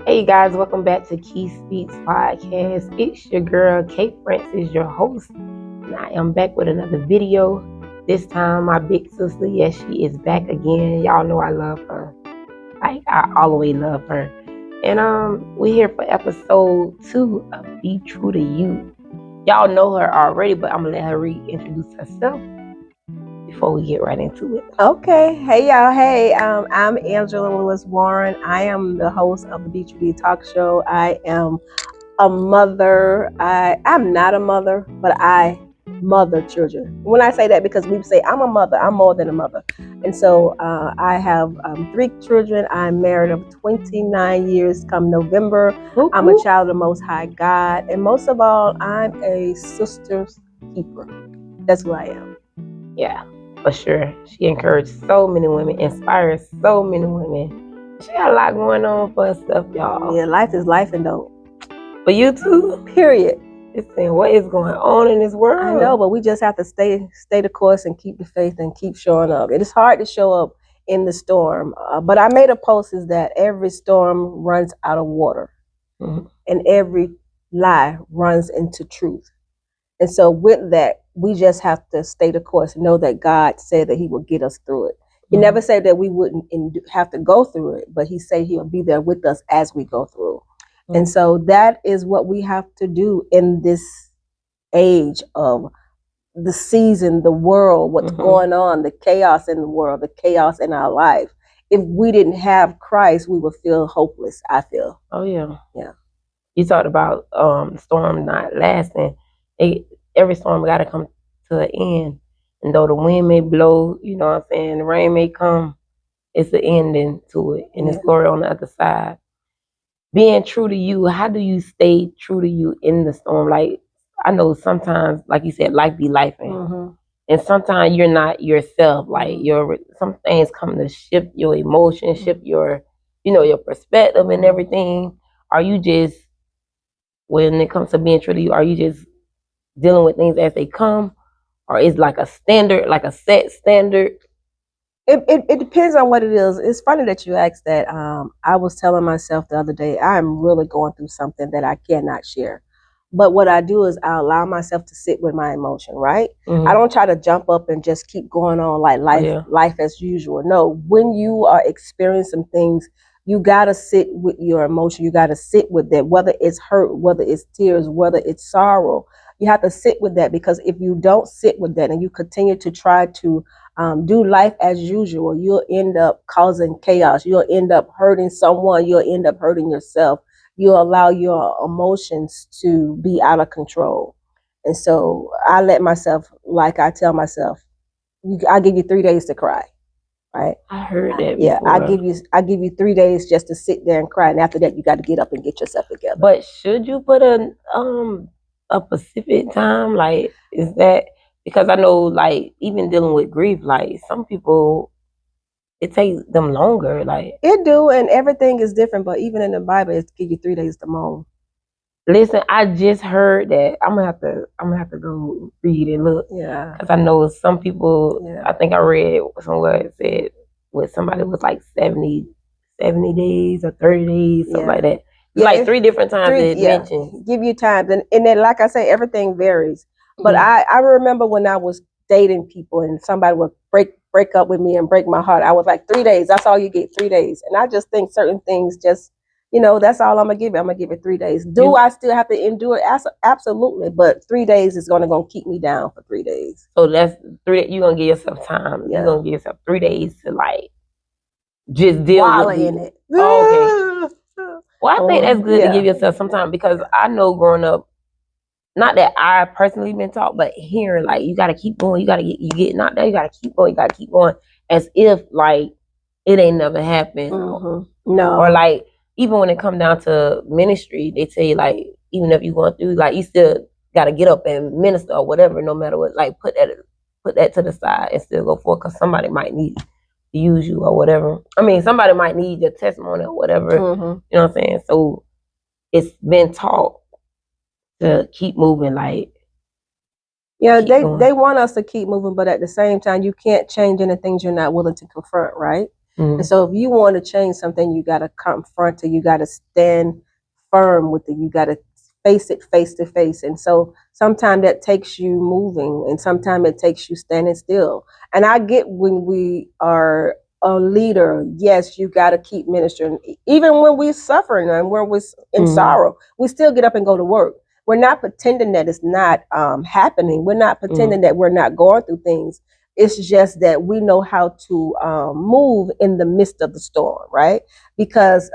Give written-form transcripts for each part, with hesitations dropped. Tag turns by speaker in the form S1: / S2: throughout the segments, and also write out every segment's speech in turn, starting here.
S1: Hey guys, welcome back to Key Speaks Podcast. It's your girl, Kate Francis, your host, and I am back with another video. This time, my big sister, yes, she is back again. Y'all know I love her. Like, I always love her. And we're here for episode 2 of Be True to You. Y'all know her already, but I'm gonna let her reintroduce herself before we get right into it.
S2: Okay. Hey, y'all. Hey, I'm Angela Lewis Warren. I am the host of the Be True to You talk show. I am a mother. I'm not a mother, but I mother children. When I say that, because we say I'm a mother, I'm more than a mother. And so I have 3 children. I'm married of 29 years come November.
S1: Whoop,
S2: I'm a
S1: whoop.
S2: child of the Most High God. And most of all, I'm a sister's keeper. That's who I am.
S1: Yeah, for sure. She encouraged so many women, inspires so many women. She got a lot going on for herself, y'all.
S2: Yeah, life is life and don't.
S1: For you too,
S2: Period.
S1: it's saying what is going on in this world.
S2: I know, but we just have to stay the course and keep the faith and keep showing up. It is hard to show up in the storm, but I made a post is that every storm runs out of water, and every lie runs into truth. And so with that, we just have to stay the course and know that God said that He will get us through it. He never said that we wouldn't have to go through it, but He said He'll be there with us as we go through. And so that is what we have to do in this age of the season, the world, what's going on, the chaos in the world, the chaos in our life. If we didn't have Christ, we would feel hopeless, I feel.
S1: Oh yeah.
S2: Yeah.
S1: You talked about storm not lasting. Every storm got to come to an end. And though the wind may blow, you know what I'm saying, the rain may come, it's the ending to it. And it's glory on the other side. Being true to you, how do you stay true to you in the storm? Like, I know sometimes, like you said, life be life. And sometimes you're not yourself. Like, some things come to shift your emotions, shift your, your perspective and everything. Are you just, when it comes to being true to you, are you just dealing with things as they come? Or is like a standard, like a set standard?
S2: It depends on what it is. It's funny that you asked that. I was telling myself the other day, I'm really going through something that I cannot share. But what I do is I allow myself to sit with my emotion, right? I don't try to jump up and just keep going on like life as usual. No, when you are experiencing things, you got to sit with your emotion. You got to sit with that, whether it's hurt, whether it's tears, whether it's sorrow. You have to sit with that, because if you don't sit with that and you continue to try to do life as usual, you'll end up causing chaos. You'll end up hurting someone. You'll end up hurting yourself. You'll allow your emotions to be out of control. And so I let myself, like I tell myself, I give you 3 days to cry. Right?
S1: I heard that.
S2: Yeah,
S1: before.
S2: I give you 3 days just to sit there and cry, and after that you got to get up and get yourself together.
S1: But should you put a specific time? Like, is that, because I know, like, even dealing with grief, like, some people, it takes them longer. Like,
S2: it do, and everything is different. But even in the Bible, it give you 3 days to mourn.
S1: Listen, I just heard that. I'm gonna have to go read and look.
S2: Yeah,
S1: because I know some people. Yeah. I think I read somewhere it said with somebody was like 70 days or 30 days, something like that. Yeah, like 3 different times it mentioned.
S2: Give you time, and then, like I say, everything varies. But I remember when I was dating people and somebody would break up with me and break my heart. I was like, 3 days. That's all you get, 3 days. And I just think certain things just, that's all I'm gonna give it. I'm gonna give it 3 days. Do I still have to endure it? Absolutely. But 3 days is gonna keep me down for 3 days.
S1: So that's 3. You're gonna give yourself time. Yeah. You're gonna give yourself 3 days to like just deal with
S2: it.
S1: Oh, okay. Well, I think that's good to give yourself some time, because I know growing up, not that I personally been taught, but hearing like you gotta keep going, you get knocked down, you gotta keep going, as if like it ain't never happened.
S2: No.
S1: Or like even when it come down to ministry, they tell you like even if you're going through, like you still gotta get up and minister or whatever, no matter what. Like put that to the side and still go forward, because somebody might need to use you or whatever. I mean, somebody might need your testimony or whatever. You know what I'm saying? So it's been taught to keep moving, like
S2: they want us to keep moving, but at the same time you can't change any things you're not willing to confront, right? And so if you want to change something, you got to confront it. You got to stand firm with it. You got to face it face to face. And so sometimes that takes you moving, and sometimes it takes you standing still. And I get when we are a leader, yes, you got to keep ministering. Even when we're suffering and when we're in sorrow, we still get up and go to work. We're not pretending that it's not happening. We're not pretending that we're not going through things. It's just that we know how to move in the midst of the storm, right? Because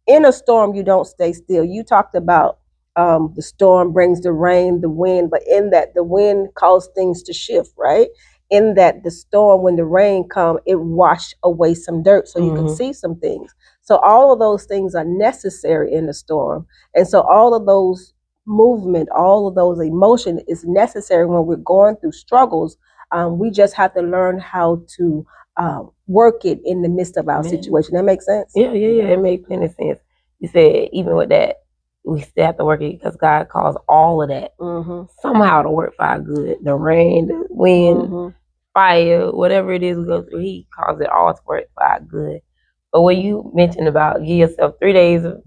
S2: in a storm, you don't stay still. You talked about the storm brings the rain, the wind, but in that, the wind caused things to shift, right? In that, the storm, when the rain come, it washed away some dirt so you can see some things. So all of those things are necessary in the storm. And so all of those movement, all of those emotion is necessary when we're going through struggles. We just have to learn how to work it in the midst of our situation. That makes sense?
S1: Yeah, it makes plenty sense. You said even with that, we still have to work it because God calls all of that somehow to work for our good. The rain, the wind, fire, whatever it is we go through, He calls it all to work for our good. But when you mentioned about give yourself 3 days of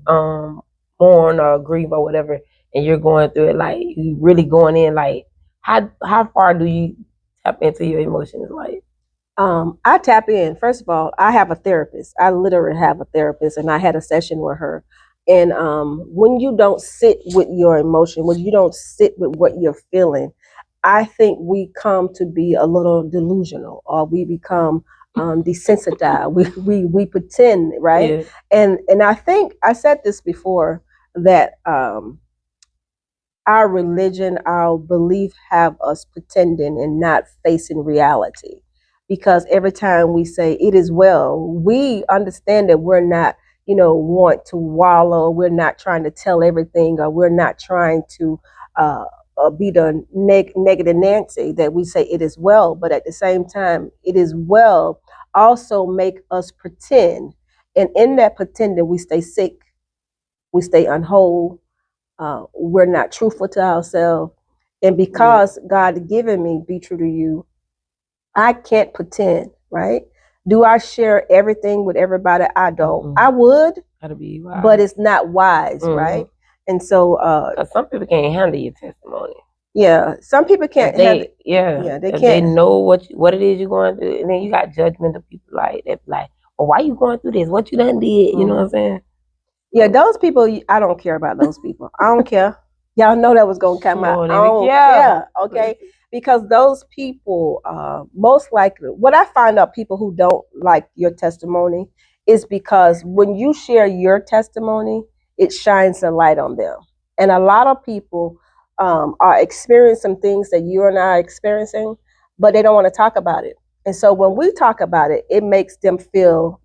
S1: mourn or grieve or whatever, and you're going through it, like you really going in, like how far do you tap into your emotions? Like,
S2: I tap in. First of all, I have a therapist. I literally have a therapist, and I had a session with her. And when you don't sit with your emotion, when you don't sit with what you're feeling, I think we come to be a little delusional, or we become desensitized. We pretend, right? Yeah. And I think I said this before, that our religion, our belief have us pretending and not facing reality. Because every time we say it is well, we understand that we're not, want to wallow. We're not trying to tell everything, or we're not trying to be the negative Nancy, that we say it is well. But at the same time, it is well also make us pretend. And in that pretending, we stay sick, we stay unwhole, we're not truthful to ourselves. And because God given me be true to you, I can't pretend, right? Do I share everything with everybody? I don't. I would,
S1: be wise.
S2: But it's not wise, right? And so
S1: some people can't handle your testimony.
S2: Yeah, some people can't handle.
S1: Yeah, they can't. They know what it is you're going through, and then you got judgmental people like that, like, "Oh, why you going through this? What you done did?" You know what I'm saying?
S2: Yeah, those people, I don't care about those people. I don't care. Y'all know that was going to come out. I don't care, okay? Because those people, most likely, what I find out, people who don't like your testimony, is because when you share your testimony, it shines a light on them. And a lot of people are experiencing things that you and I are experiencing, but they don't want to talk about it. And so when we talk about it, it makes them feel,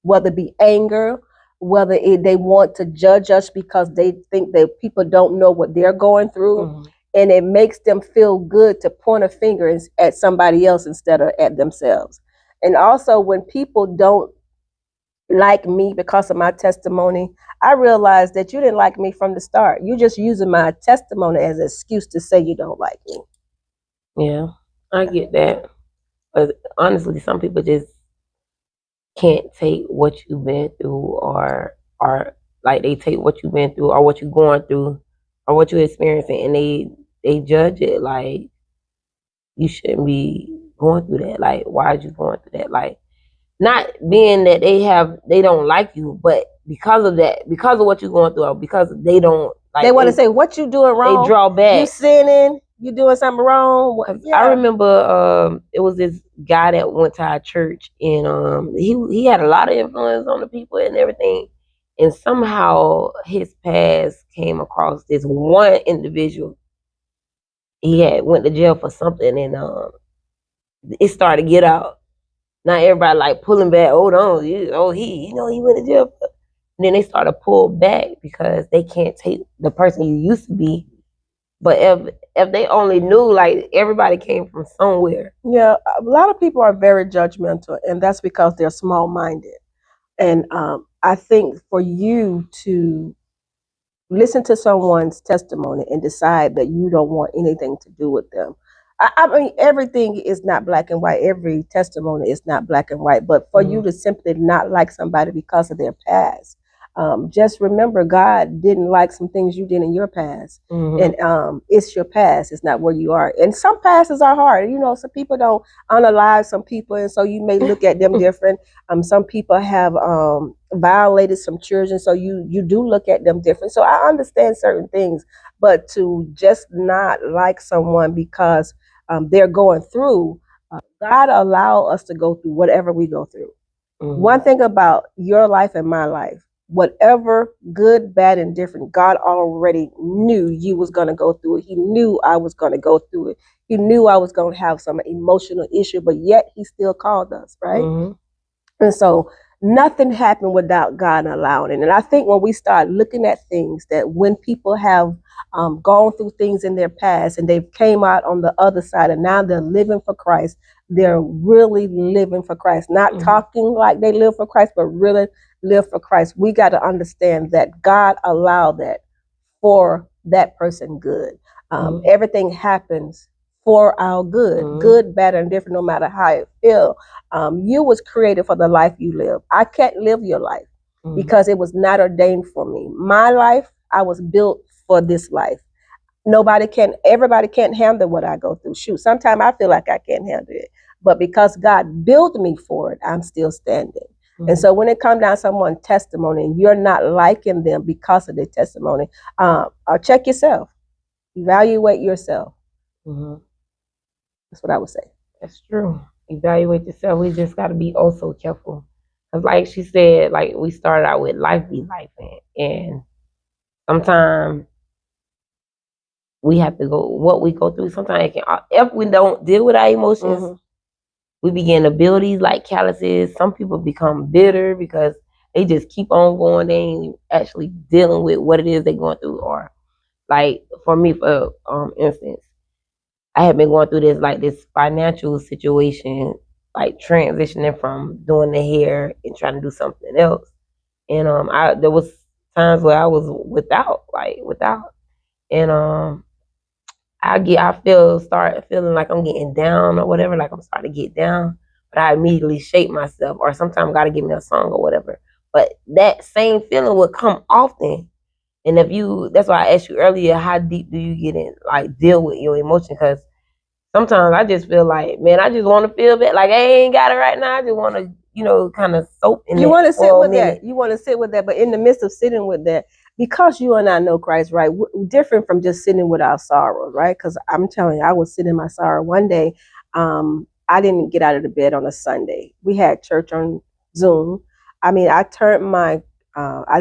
S2: whether it be anger, whether they want to judge us because they think that people don't know what they're going through. And it makes them feel good to point a finger at somebody else instead of at themselves. And also, when people don't like me because of my testimony, I realize that you didn't like me from the start. You're just using my testimony as an excuse to say you don't like me.
S1: Yeah, I get that. But honestly, some people just can't take what you've been through, or like they take what you've been through or what you're going through or what you're experiencing, and they judge it like you shouldn't be going through that. Like, why are you going through that? Like, not being that they don't like you, but because of that, because of what you're going through, or because they don't like,
S2: they want to say what you doing wrong.
S1: They draw back.
S2: You sinning. You doing something wrong.
S1: I remember it was this guy that went to our church, and he had a lot of influence on the people and everything. And somehow his past came across this one individual. He had went to jail for something, and it started to get out. Now everybody like pulling back. Hold on, he went to jail. And then they started to pull back because they can't take the person you used to be. But if they only knew, like, everybody came from somewhere.
S2: Yeah, a lot of people are very judgmental, and that's because they're small-minded. And I think for you to listen to someone's testimony and decide that you don't want anything to do with them, I mean, everything is not black and white. Every testimony is not black and white. But for you to simply not like somebody because of their past, just remember God didn't like some things you did in your past. And it's your past. It's not where you are. And some pasts are hard. You know, some people don't unalive some people, and so you may look at them different. Some people have violated some children, so you do look at them different. So I understand certain things, but to just not like someone because they're going through, God allow us to go through whatever we go through. One thing about your life and my life, whatever good, bad, and different, God already knew you was going to go through it. He knew I was going to go through it. He knew I was going to have some emotional issue, but yet he still called us, right? And so nothing happened without God allowing it. And I think when we start looking at things, that when people have gone through things in their past and they've came out on the other side and now they're living for Christ, they're really living for Christ, not talking like they live for Christ, but really live for Christ. We got to understand that God allowed that for that person good. Everything happens for our good, good, bad, and different, no matter how it feels. You was created for the life you live. I can't live your life because it was not ordained for me. My life, I was built for this life. Everybody can't handle what I go through. Shoot, sometimes I feel like I can't handle it. But because God built me for it, I'm still standing. And so when it comes down to someone's testimony and you're not liking them because of their testimony, check yourself. Evaluate yourself. That's what I would say.
S1: That's true. Evaluate yourself. We just got to be also careful. Because like she said, like we started out with life be life. And sometimes we have to go, what we go through, sometimes if we don't deal with our emotions, we begin to build these like calluses. Some people become bitter because they just keep on going. They ain't actually dealing with what it is they're going through. Or like for me, for instance, I have been going through this financial situation, like transitioning from doing the hair and trying to do something else. And there was times where I was without, and start feeling like I'm getting down or whatever, like I'm starting to get down, but I immediately shake myself, or sometimes God give me a song or whatever. But that same feeling would come often. And that's why I asked you earlier, how deep do you get in, like deal with your emotion? Because sometimes I just feel like, man, I just want to feel bad. Like I ain't got it right now. I just want to, kind of soak in it.
S2: You want to sit with that. You want to sit with that. But in the midst of sitting with that, because you and I know Christ, right? We're different from just sitting with our sorrows, right? Because I'm telling you, I was sitting in my sorrow one day. I didn't get out of the bed on a Sunday. We had church on Zoom. I mean, I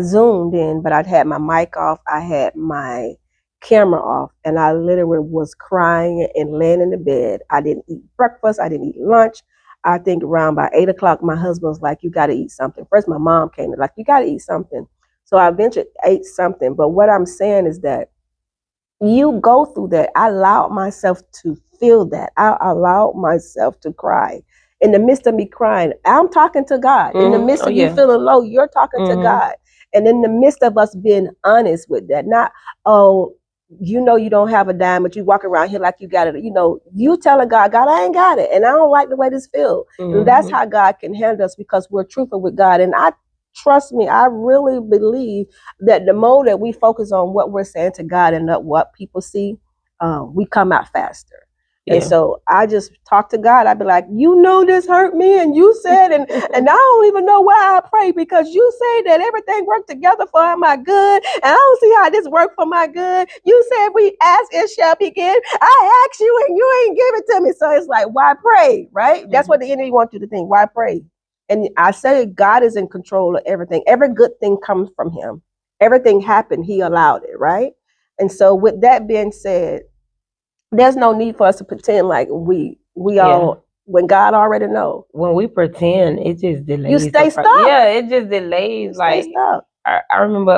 S2: zoomed in, but I'd had my mic off. I had my camera off, and I literally was crying and laying in the bed. I didn't eat breakfast. I didn't eat lunch. I think around by 8 o'clock, my husband was like, you got to eat something. First, my mom came in like, you got to eat something. So I eventually ate something. But what I'm saying is that you go through that. I allowed myself to feel that. I allowed myself to cry. In the midst of me crying, I'm talking to God. In the midst of you feeling low, you're talking to God. And in the midst of us being honest with that, not, you don't have a dime, but you walk around here like you got it. You telling God, I ain't got it. And I don't like the way this feels. And that's how God can handle us, because we're truthful with God. And trust me, I really believe that the more that we focus on what we're saying to God and not what people see, we come out faster. Yeah. And so I just talk to God. I'd be like, this hurt me, and you said, and I don't even know why I pray, because you say that everything worked together for my good, and I don't see how this worked for my good. You said we ask, it shall be given. I asked you, and you ain't give it to me. So it's like, why pray, right? That's what the enemy wants you to think. Why pray? And I say God is in control of everything. Every good thing comes from him. Everything happened, he allowed it, right? And so with that being said, there's no need for us to pretend like we all, when God already know.
S1: When we pretend, it just delays.
S2: You stay stuck.
S1: Yeah, it just delays. Like stuck. I remember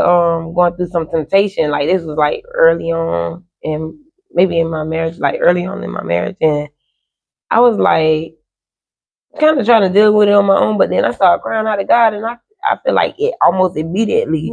S1: going through some temptation. Like this was like early on, and maybe in my marriage, like early on in my marriage, and I was like kind of trying to deal with it on my own. But then I started crying out to God, and I feel like it almost immediately,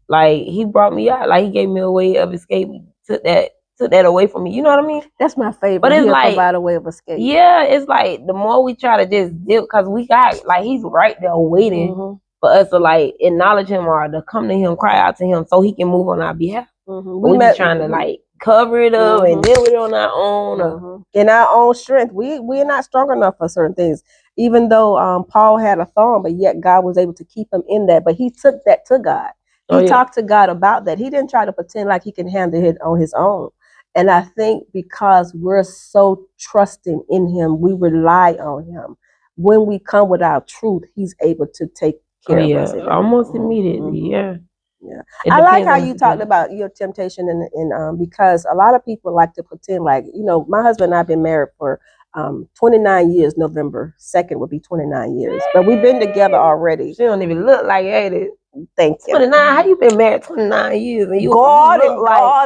S1: like he brought me out. Like he gave me a way of escape. Took that took that away from me. You know what I mean?
S2: That's my favorite.
S1: But it's
S2: He'll
S1: like
S2: provide a way of escape.
S1: Yeah, it's like the more we try to just deal, because we got like he's right there waiting for us to like acknowledge him or to come to him, cry out to him so he can move on our behalf. We be trying to like cover it up and deal with it on our own.
S2: In our own strength. We're not strong enough for certain things. Even though Paul had a thorn, but yet God was able to keep him in that. But he took that to God. He talked to God about that. He didn't try to pretend like he can handle it on his own. And I think because we're so trusting in him, we rely on him. When we come with our truth, he's able to take care of us.
S1: Almost immediately, yeah.
S2: I like how you talked about your temptation and because a lot of people like to pretend like, you know, my husband and I have been married for 29 years. November 2nd would be 29 years. But we've been together already.
S1: She don't even look like it.
S2: Thank you.
S1: 29, how you been married 29 years? And
S2: God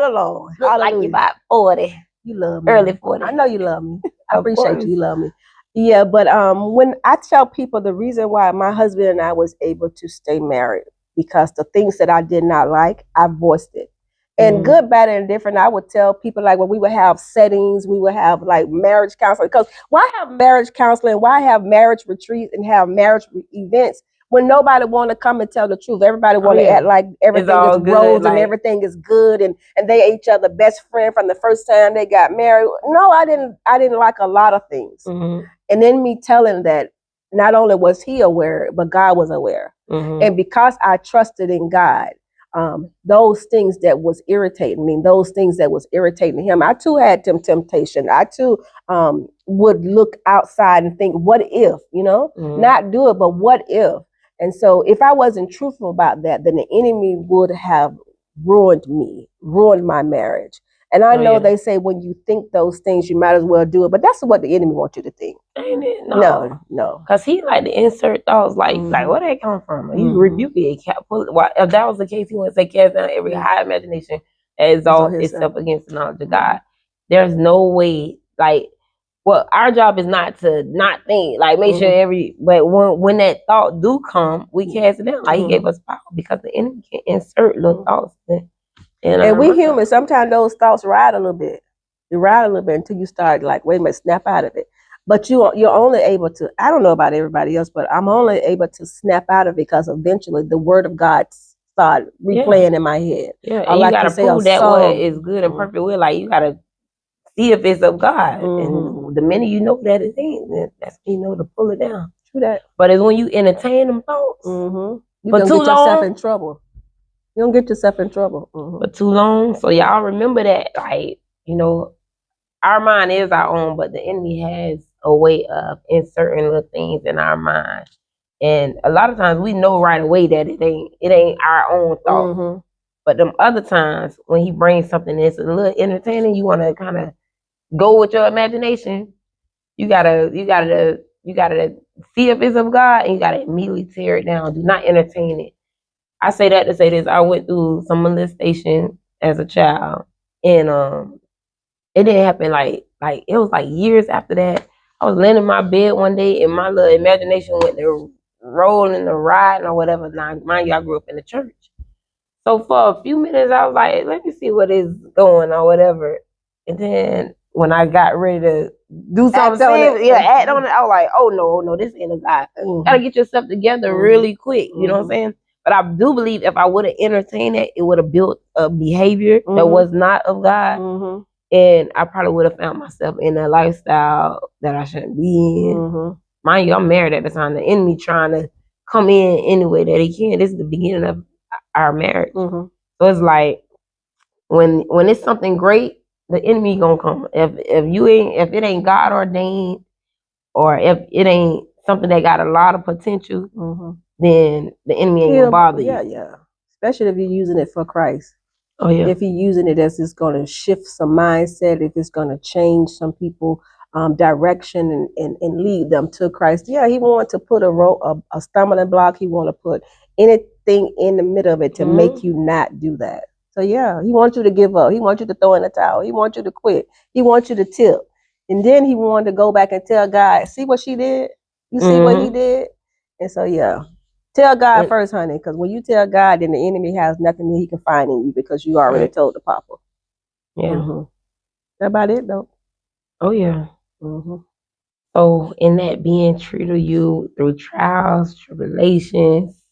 S2: alone.
S1: Look like you about 40.
S2: You love me.
S1: Early 40.
S2: I know you love me. I appreciate you love me. Yeah, but when I tell people the reason why my husband and I was able to stay married, because the things that I did not like, I voiced it. And good, bad, and different, I would tell people like when we would have settings, we would have like marriage counseling. Because why have marriage counseling? Why have marriage retreats and have marriage events when nobody want to come and tell the truth? Everybody want to act like everything is rose and everything is good, and they each other best friend from the first time they got married. No, I didn't like a lot of things. And then me telling that not only was he aware, but God was aware. And because I trusted in God, those things that was irritating me, those things that was irritating him, I too had temptation. I too would look outside and think, what if, you know, not do it, but what if? And so if I wasn't truthful about that, then the enemy would have ruined my marriage. And I know they say when you think those things, you might as well do it. But that's what the enemy wants you to think.
S1: Ain't it?
S2: No.
S1: Because he like to insert thoughts like where that come from? He rebuke it. If that was the case, he would say, cast down every high imagination that exalts itself against the knowledge of God. There's no way, like, well, our job is not to not think, like make sure but when that thought do come, we cast it down. Like he gave us power because the enemy can insert little thoughts. And
S2: we human, sometimes those thoughts ride a little bit. You ride a little bit until you start like, wait a minute, snap out of it. But you're only able to, I don't know about everybody else, but I'm only able to snap out of it because eventually the word of God started replaying in my head.
S1: Yeah, and you gotta prove that what is good and perfect will. Like you gotta see if it's of God. And the minute you know that it ain't, then that's when you know to pull it down.
S2: True that.
S1: But it's when you entertain them thoughts.
S2: You for too get yourself in trouble. You don't get yourself in trouble.
S1: For too long. So y'all remember that, like, you know, our mind is our own, but the enemy has a way of inserting little things in our mind. And a lot of times we know right away that it ain't our own thought. But them other times when he brings something that's a little entertaining, you want to kind of go with your imagination. You gotta see if it's of God, and you gotta immediately tear it down. Do not entertain it. I say that to say this. I went through some molestation as a child, and it didn't happen like it was like years after that. I was laying in my bed one day, and my little imagination went to rolling or riding or whatever. Now, mind you, I grew up in the church, so for a few minutes I was like, let me see what is going or whatever. And then when I got ready to do something, act on it, I was like, oh no, this ain't a God. Gotta get yourself together really quick. You know what I'm saying? But I do believe if I would have entertained it, it would have built a behavior that was not of God. And I probably would have found myself in a lifestyle that I shouldn't be in. Mind you, I'm married at the time. The enemy trying to come in any way that he can. This is the beginning of our marriage. So it's like when it's something great, the enemy gonna come. If it ain't God ordained, or if it ain't something that got a lot of potential, then the enemy ain't gonna bother you.
S2: Yeah. Especially if you're using it for Christ.
S1: Oh yeah.
S2: If you're using it as it's gonna shift some mindset, if it's gonna change some people direction and lead them to Christ. Yeah, he wanted to put a stumbling block. He want to put anything in the middle of it to make you not do that. So yeah, he wants you to give up. He wants you to throw in the towel. He wants you to quit. He wants you to tip. And then he wanted to go back and tell God, see what she did? You see what he did? And so yeah, tell God first, honey, because when you tell God, then the enemy has nothing that he can find in you because you already told the papa.
S1: Yeah.
S2: That's about it, though.
S1: Oh yeah.
S2: Mm-hmm.
S1: So in that being true to you through trials, tribulations,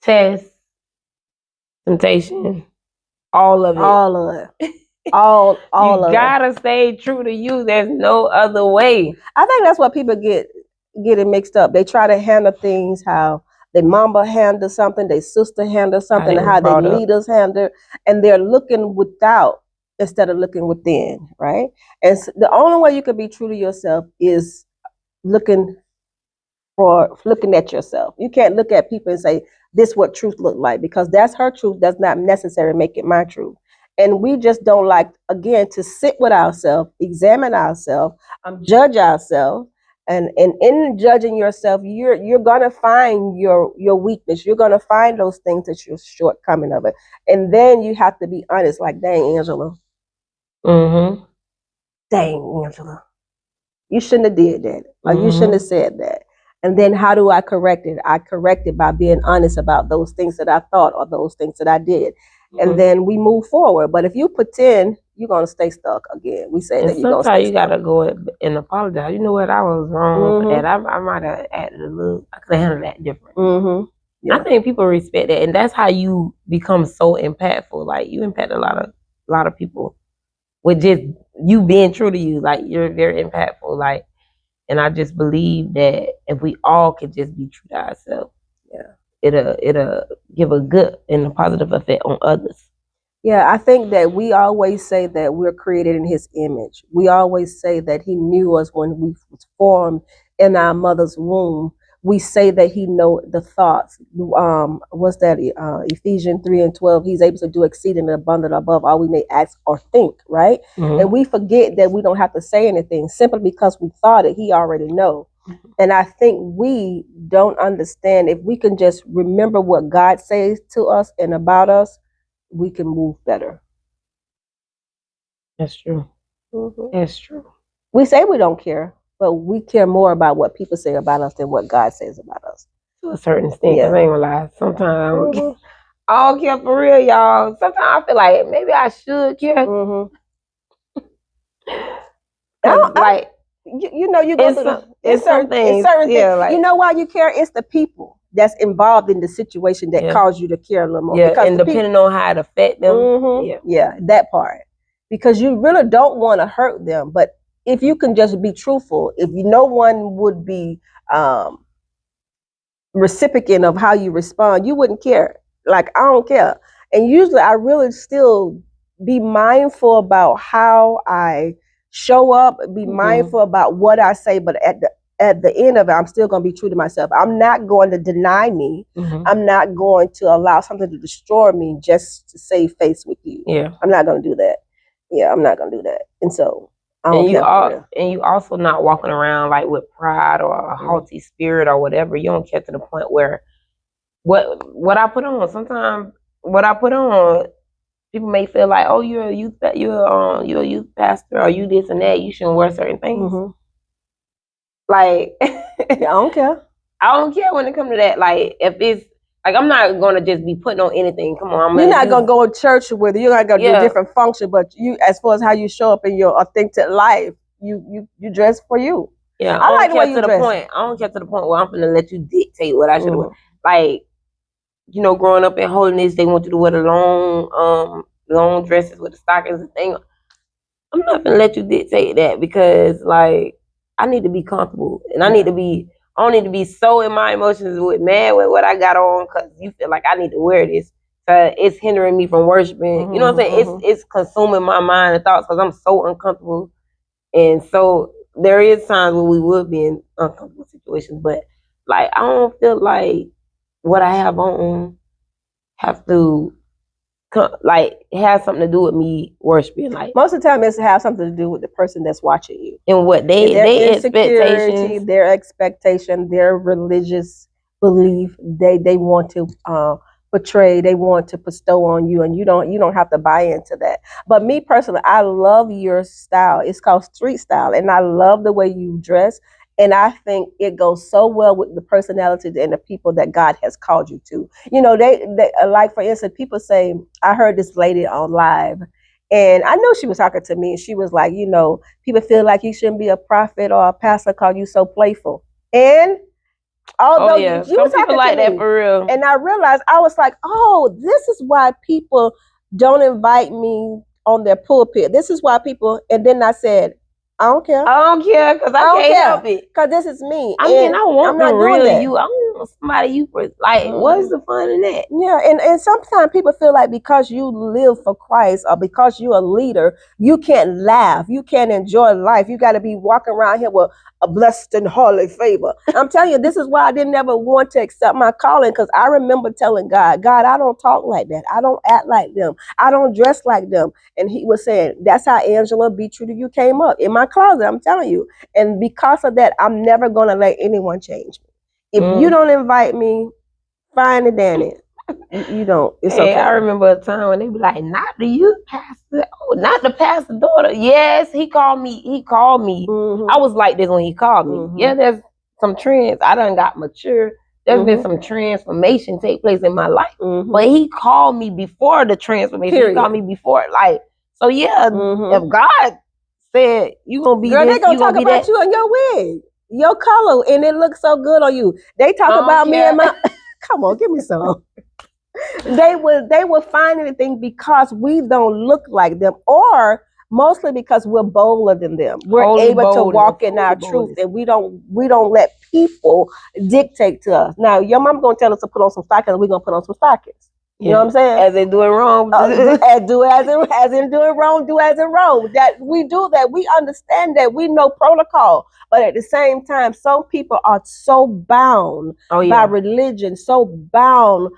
S1: tests, temptation, all of it.
S2: All of it. All
S1: You
S2: of it.
S1: gotta stay true to you. There's no other way.
S2: I think that's what people get it mixed up. They try to handle things how their mama handle something, their sister handle
S1: How
S2: something,
S1: they
S2: and
S1: was
S2: how their
S1: brought up.
S2: leaders handle, and they're looking without instead of looking within, right? And the only way you can be true to yourself is looking looking at yourself. You can't look at people and say, this what truth look like, because that's her truth does not necessarily make it my truth. And we just don't like, again, to sit with ourselves, examine ourselves, judge ourselves. And in judging yourself, you're gonna find your weakness. You're gonna find those things that you're shortcoming of it. And then you have to be honest, like, dang, Angela.
S1: Mm-hmm.
S2: Dang, Angela. You shouldn't have did that. Or you shouldn't have said that. And then how do I correct it? I correct it by being honest about those things that I thought or those things that I did. And then we move forward. But if you pretend, you're going to stay stuck again. We say
S1: And
S2: that you're going to
S1: sometimes
S2: stay
S1: you
S2: stuck.
S1: gotta go and apologize. You know what? I was wrong for that. I might have acted a little. I could have handled that different. Yeah. I think people respect that, and that's how you become so impactful. Like you impact a lot of people with just you being true to you. Like you're very impactful. Like, and I just believe that if we all could just be true to ourselves, it'll give a good and a positive effect on others.
S2: Yeah, I think that we always say that we're created in his image. We always say that he knew us when we was formed in our mother's womb. We say that he know the thoughts. What's that? Ephesians 3:12. He's able to do exceeding abundant above all we may ask or think, right? And we forget that we don't have to say anything simply because we thought it. He already know. And I think we don't understand, if we can just remember what God says to us and about us, we can move better.
S1: That's true. That's true.
S2: We say we don't care, but we care more about what people say about us than what God says about us.
S1: To a certain extent, because I ain't gonna lie. Sometimes I don't care for real, y'all. Sometimes I feel like maybe I should care. Like,
S2: you know, you go through
S1: certain things.
S2: Like, you know why you care? It's the people that's involved in the situation that cause you to care a little more.
S1: Yeah, because and depending on how it affects them.
S2: Yeah, that part. Because you really don't want to hurt them. But if you can just be truthful, if no one would be recipient of how you respond, you wouldn't care. Like, I don't care. And usually I really still be mindful about how I show up, be mindful about what I say, but at the end of it, I'm still going to be true to myself. I'm not going to deny me. I'm not going to allow something to destroy me just to save face with you.
S1: Yeah.
S2: I'm not going to do that. Yeah, I'm not going to do that. And so
S1: and you also not walking around like with pride or a haughty spirit or whatever. You don't care to the point where what I put on. Sometimes what I put on, people may feel like, oh, you're a youth pastor, or you this and that. You shouldn't wear certain things. Like,
S2: I don't care.
S1: I don't care when it comes to that. Like, if it's like, I'm not gonna just be putting on anything. Come on,
S2: you're not gonna go to church with it. You're not gonna do a different function, but you, as far as how you show up in your authentic life, you dress for you.
S1: Yeah, I like the way you dress. I don't care to the point where I'm gonna let you dictate what I should wear. Like, you know, growing up in holiness, they want you to wear the long dresses with the stockings and things. I'm not gonna let you dictate that, because like, I need to be comfortable, and I don't need to be so in my emotions with what I got on, because you feel like I need to wear this. It's hindering me from worshiping. You know what I'm saying? It's consuming my mind and thoughts, because I'm so uncomfortable. And so there is times when we would be in uncomfortable situations, but like, I don't feel like what I have on have to have something to do with me worshiping. Like,
S2: most of the time, it's have something to do with the person that's watching you
S1: and what their expectations,
S2: their expectation, their religious belief. They want to portray, they want to bestow on you, and you don't have to buy into that. But me personally, I love your style. It's called street style, and I love the way you dress. And I think it goes so well with the personality and the people that God has called you to. You know, they like, for instance, people say, I heard this lady on live, And I know she was talking to me, and she was like, people feel like you shouldn't be a prophet or a pastor because you so playful. And although you
S1: Some
S2: were
S1: people
S2: talking
S1: like
S2: to
S1: that
S2: me,
S1: for real.
S2: and I realized, I was like, oh, this is why people don't invite me on their pulpit. This is why people, and then I said, I don't care.
S1: I don't care because I
S2: don't
S1: can't
S2: care
S1: help it.
S2: because this is me.
S1: I mean,
S2: and
S1: I want
S2: I'm
S1: the
S2: not doing
S1: real
S2: that.
S1: you. I want somebody you for like. What's the fun in that?
S2: Yeah, and sometimes people feel like because you live for Christ or because you're a leader, you can't laugh, you can't enjoy life. You got to be walking around here with a blessed and holy favor. I'm telling you, this is why I didn't ever want to accept my calling, because I remember telling God, I don't talk like that. I don't act like them. I don't dress like them. And he was saying, that's how Angela, Be True to You came up in my closet, I'm telling you. And because of that, I'm never going to let anyone change me. If you don't invite me, fine and dandy. You don't. It's okay.
S1: I remember a time when they be like, "Not the youth pastor, not the pastor daughter." Yes, he called me. Mm-hmm. I was like this when he called me. Mm-hmm. Yeah, there's some trends. I done got mature. There's been some transformation take place in my life. Mm-hmm. But he called me before the transformation. Period. He called me before, like, so yeah. If God said you gonna be, girl, this, they gonna talk about that.
S2: You and your wig, your color, and it looks so good on you. They talk about me and my. Come on, give me some. They will find anything because we don't look like them, or mostly because we're bolder than them. We're able to walk in our truth, and we don't let people dictate to us. Now, your mom gonna tell us to put on some stockings, we're gonna put on some stockings. You know what I'm saying?
S1: As they do it wrong.
S2: Do as in do it wrong, do as in wrong. That we do that. We understand that. We know protocol. But at the same time, some people are so bound by religion, so bound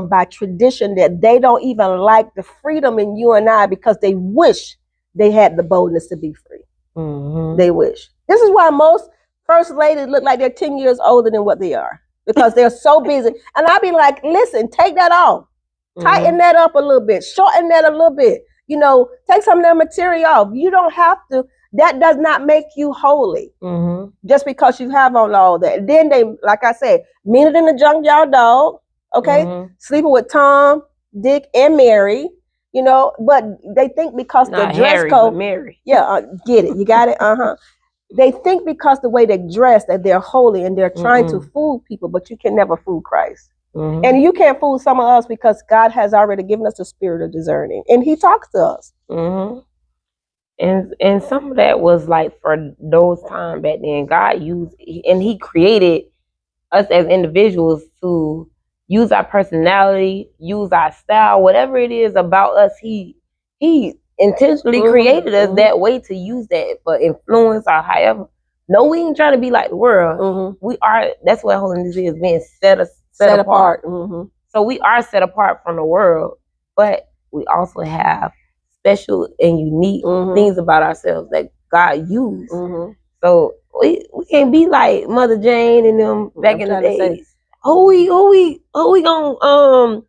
S2: by tradition that they don't even like the freedom in you and I, because they wish they had the boldness to be free. Mm-hmm. They wish. This is why most first ladies look like they're 10 years older than what they are, because they're so busy. And I'll be like, listen, take that off. Tighten that up a little bit. Shorten that a little bit. Take some of that material off. You don't have to. That does not make you holy. Just because you have on all that. Then they, like I said, meaner than the junkyard dog. Okay, sleeping with Tom, Dick, and Mary. But they think because
S1: not
S2: the dress
S1: Harry,
S2: code,
S1: but Mary.
S2: Yeah, get it? You got it? They think because the way they dress that they're holy and they're trying to fool people, but you can never fool Christ. And you can't fool some of us because God has already given us a spirit of discerning, and He talks to us.
S1: And some of that was like for those times back then. God used, and He created us as individuals to use our personality, use our style, whatever it is about us. He intentionally created us that way to use that for influence or however. No, we ain't trying to be like the world. We are. That's what holiness is, being set apart. So we are set apart from the world, but we also have special and unique things about ourselves that God used. So we can't be like Mother Jane and them back in the days. Who we gonna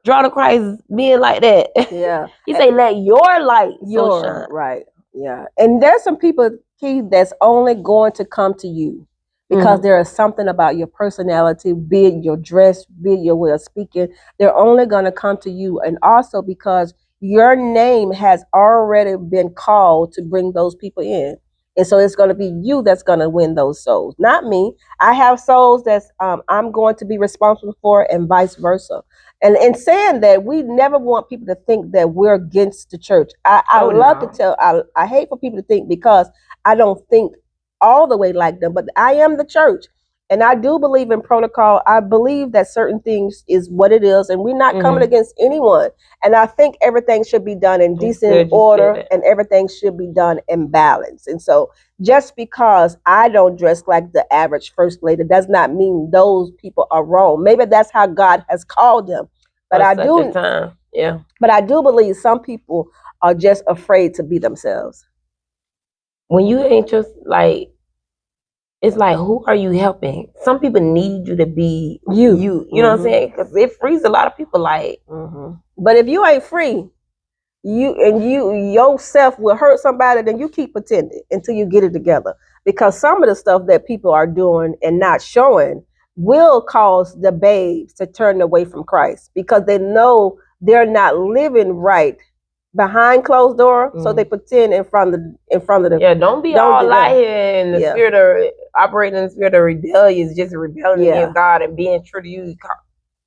S1: draw to Christ being like that?
S2: Yeah.
S1: He say, let your light so shine.
S2: Right. Yeah. And there's some people, Keith, that's only going to come to you because there is something about your personality, be it your dress, be it your way of speaking. They're only going to come to you. And also because your name has already been called to bring those people in. And so it's going to be you that's going to win those souls, not me. I have souls that I'm going to be responsible for, and vice versa. And in saying that, we never want people to think that we're against the church. I love to tell, I hate for people to think, because I don't think all the way like them, but I am the church. And I do believe in protocol. I believe that certain things is what it is, and we're not coming against anyone. And I think everything should be done in decent order, and everything should be done in balance. And so just because I don't dress like the average first lady does not mean those people are wrong. Maybe that's how God has called them. But I do, but I do believe some people are just afraid to be themselves.
S1: When you ain't just like, it's like, who are you helping? Some people need you to be you. You know what I'm saying? Because it frees a lot of people. Like,
S2: but if you ain't free, you yourself will hurt somebody. Then you keep pretending until you get it together. Because some of the stuff that people are doing and not showing will cause the babes to turn away from Christ, because they know they're not living right behind closed door, so they pretend in front of the.
S1: Yeah, don't be all out here in the spirit of operating in the spirit of rebellion, just rebelling against God and being true to you.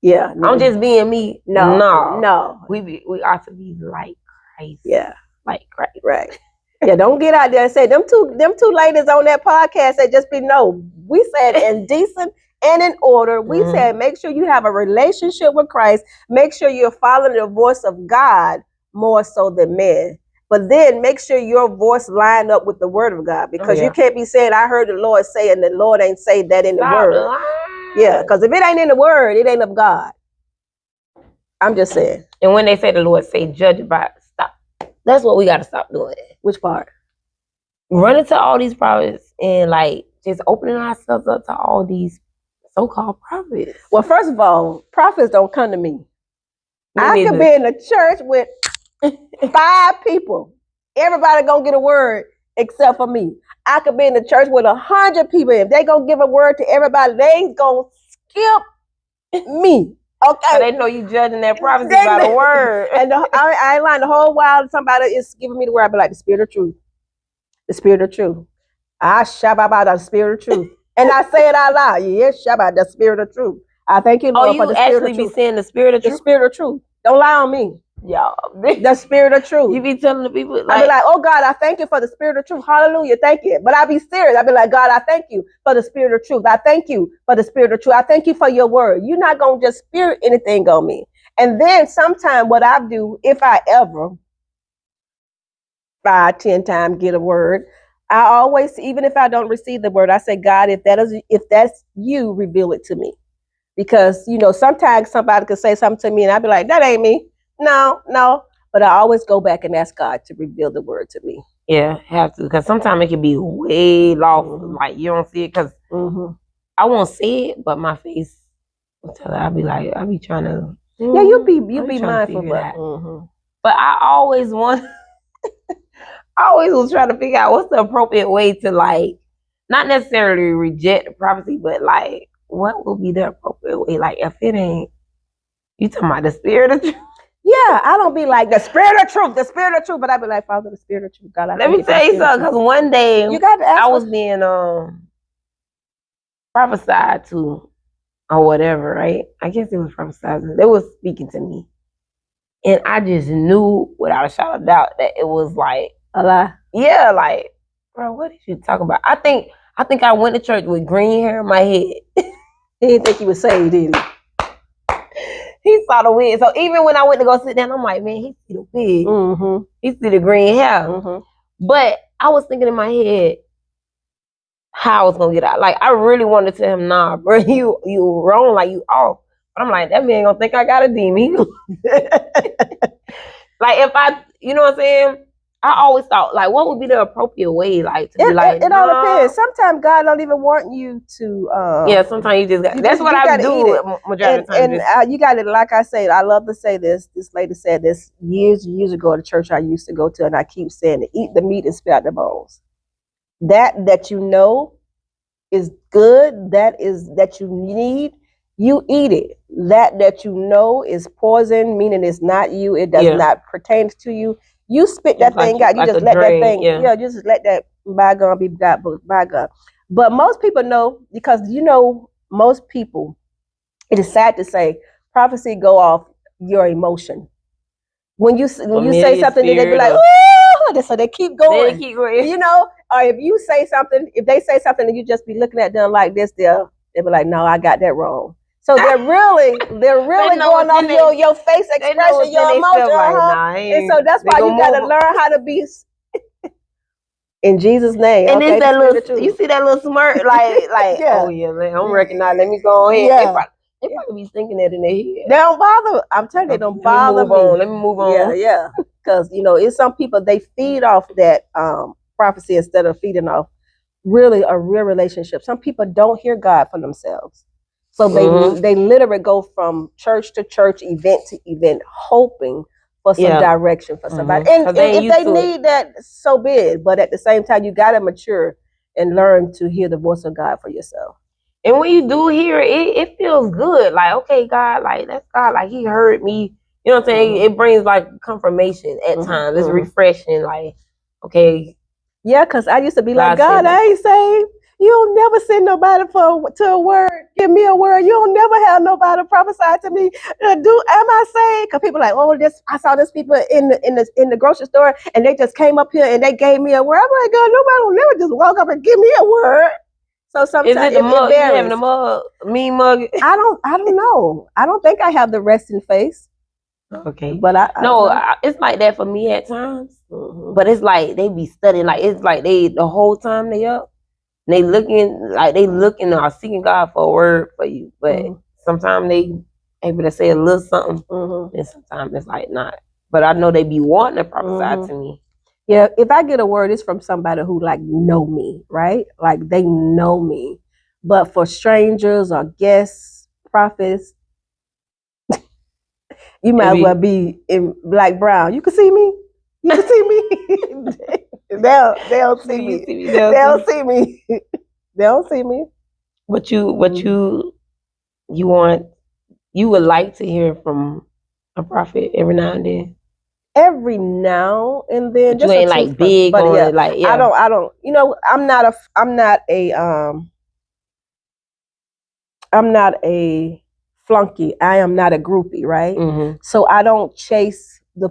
S1: Yeah, I'm just being me. No. We ought to be like Christ.
S2: Yeah,
S1: like Christ.
S2: Right. Yeah, don't get out there and say them two ladies on that podcast say just be no. We said in decent and in order. We said make sure you have a relationship with Christ. Make sure you're following the voice of God more so than men. But then make sure your voice line up with the word of God, because you can't be saying I heard the Lord say and the Lord ain't say that in the word. Yeah, because if it ain't in the word, it ain't of God. I'm just saying.
S1: And when they say the Lord say judge by stop. That's what we got to stop doing.
S2: Which part?
S1: Running to all these prophets and like just opening ourselves up to all these so-called prophets.
S2: Well, first of all, prophets don't come to me. I could be in a church with 5 people. Everybody gonna get a word except for me. I could be in the church with 100 people. If they gonna give a word to everybody, they ain't gonna skip me. Okay,
S1: so they know you judging that prophecy by the word.
S2: And I ain't lying. The whole while somebody is giving me the word, I be like, the spirit of truth. The spirit of truth. I shabba about the spirit of truth. And I say it out loud. Yes, shabba, the spirit of truth. I thank you, Lord, for the spirit of truth.
S1: You actually be saying the spirit of truth?
S2: The spirit of truth. Don't lie on me.
S1: Y'all.
S2: The spirit of truth.
S1: You be telling the people
S2: I be like, oh God, I thank you for the spirit of truth. Hallelujah. Thank you. But I be serious. I be like, God, I thank you for the spirit of truth. I thank you for the spirit of truth. I thank you for your word. You're not going to just spirit anything on me. And then sometime what I do, if I ever 5, 10 times get a word, I always, even if I don't receive the word, I say, God, if that's you, reveal it to me. Because, sometimes somebody could say something to me and I'd be like, that ain't me. No. But I always go back and ask God to reveal the word to me.
S1: Yeah, have to. Because sometimes it can be way off. Like, you don't see it. Because I won't see it, but my face will tell it. I'll be like, I'll be trying to.
S2: Yeah, you'll be mindful.
S1: But I always want. I always was trying to figure out what's the appropriate way to, like, not necessarily reject the prophecy, but, like, what will be the appropriate way? Like, if it ain't, you talking about the spirit of truth?
S2: Yeah, I don't be like the spirit of truth, but I be like, Father, the spirit of truth. God,
S1: let me tell you something, because one day I was being prophesied to or whatever, right? I guess it was prophesizing. They was speaking to me. And I just knew without a shadow of doubt that it was like
S2: a lie.
S1: Yeah, like, bro, what did you talk about? I think I went to church with green hair in my head.
S2: He didn't think he was saved, did he?
S1: He saw the wig. So even when I went to go sit down, I'm like, man, he see the wig. He see the green hair. But I was thinking in my head how I was gonna get out. Like, I really wanted to tell him, nah, bro, you wrong, like, you off. But I'm like, that man gonna think I got a demon. Like, if I, you know what I'm saying? I always thought, like, what would be the appropriate way, like, to be like,
S2: it all depends. Sometimes God don't even want you to.
S1: Yeah, sometimes you just got. That's what I do majority of the time.
S2: And you got it. Like I said, I love to say this. This lady said this years ago at a church I used to go to, and I keep saying it: eat the meat and spit out the bones. That you know is good. That you need. You eat it. That you know is poison, meaning it's not you. It does not pertain to you. You spit that thing out. You just let that thing. Yeah, just let that bygone be bygone. But most people know, because most people. It is sad to say, prophecy go off your emotion. When you say something, then they be like, oh, so they keep going. Or if you say something, if they say something, and you just be looking at them like this, they'll be like, no, I got that wrong. So they're really going off your face expression, your emotion, and so that's why you gotta learn how to be in Jesus' name.
S1: And then that little, you see that little smirk, like, oh yeah, I'm recognizing. Let me go ahead. Yeah. They probably be thinking that in their head.
S2: They don't bother. I'm telling you, they don't bother me.
S1: Let me move on.
S2: Yeah. Because it's some people, they feed off that prophecy instead of feeding off really a real relationship. Some people don't hear God for themselves. So they literally go from church to church, event to event, hoping for some direction for somebody. And if they need that, so be it. But at the same time, you got to mature and learn to hear the voice of God for yourself.
S1: And when you do hear it, it feels good. Like, okay, God, like, that's God. Like, he heard me You know what I'm saying? It brings like confirmation at times. It's refreshing. Like, okay.
S2: Yeah, because I used to be like, God, I ain't saved. You don't never send nobody to a word. Give me a word. You don't never have nobody prophesy to me. Am I saved? Because people are like, oh, I saw this people in the grocery store and they just came up here and they gave me a word. I'm like, God, nobody will never just walk up and give me a word. So sometimes
S1: is it the mug? You having the mug? Mean mug?
S2: I don't know. I don't think I have the resting face.
S1: Okay,
S2: but
S1: it's like that for me at times. But it's like they be studying. Like it's like they the whole time they up. They looking or seeking God for a word for you. But sometimes they able to say a little something, and sometimes it's like not. But I know they be wanting to prophesy to me.
S2: Yeah, if I get a word, it's from somebody who like know me, right? Like they know me. But for strangers or guests, prophets, you might as well be in black brown. You can see me. You can see me. They'll see me. They'll see me. They'll see me.
S1: What you want? You would like to hear from a prophet every now and then.
S2: Every now and then,
S1: but you ain't like big on it. Like
S2: I don't. You know, I'm not a flunky. I am not a groupie, right? So I don't chase the